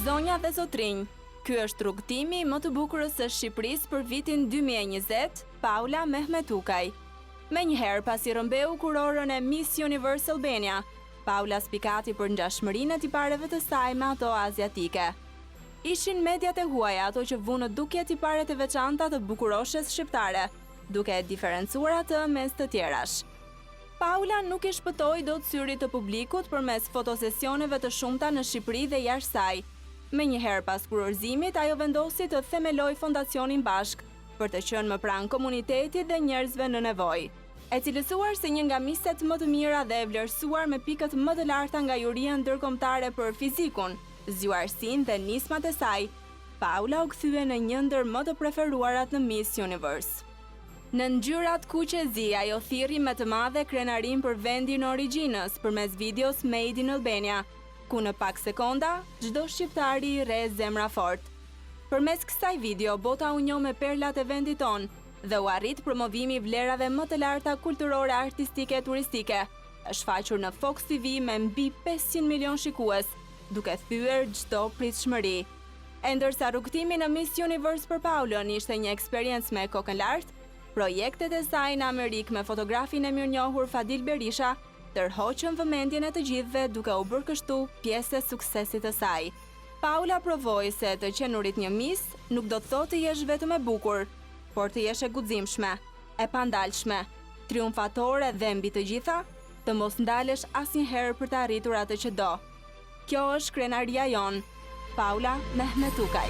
Zonja dhe zotrinj, ky është rrugtimi më të bukurës së Shqipërisë për vitin 2020, Paula Mehmetukaj. Menjëherë pasi rrëmbeu kurorën e Miss Universe Albania, Paula spikati për ngjashmërinë e tipareve të saj me ato aziatike. Ishin mediat e huaja ato që vunë dukje tiparet e veçanta të bukuroshes shqiptare, duke e diferencuar atë mes të tjerash. Paula nuk i shpëtoi dot syrit të publikut përmes fotosesioneve të shumta në Shqipëri dhe jashtë saj. Menjëherë pas kurorëzimit, ajo vendosi të themeloj fondacionin bashk për të qenë më pranë komunitetit dhe njerëzve në nevojë. E cilësuar si një nga miset më të mira dhe e vlerësuar me pikët më të larta nga juria ndërkombëtare për fizikun, zgjuarsinë dhe nismat e saj, Paula u kthye në një ndër më të preferuarat në Miss Universe. Në ngjyrat kuqe zi, ajo thirrri me të madhe krenarin për vendin e origjinës përmes videos Made in Albania, ku në pak sekonda çdo shqiptar i rre zemra fort. Përmes kësaj video, bota u njoh me perlat e vendit ton dhe u arrit promovimi i vlerave më të larta kulturore, artistike e turistike. Është shfaqur në Fox TV me mbi 500 milion shikues, duke thyer çdo pritshmëri. E ndërsa rrugtimi në Miss Universe për Paulën ishte një eksperiencë me kokën lart, projektet e saj në Amerikë me fotografin e mirënjohur Fadil Berisha tërhoqën vëmendjen e të gjithëve duke u bërë kështu pjesë e suksesit të saj. Paula provoi se të qenurit një Miss nuk do të thotë të jesh vetëm e bukur, por të jesh e guximshme, e pandalshme, triumfatore dhe mbi të gjitha, të mos ndalesh asnjëherë për të arritur atë që do. Kjo është krenaria jon, Paula Mehmetukaj.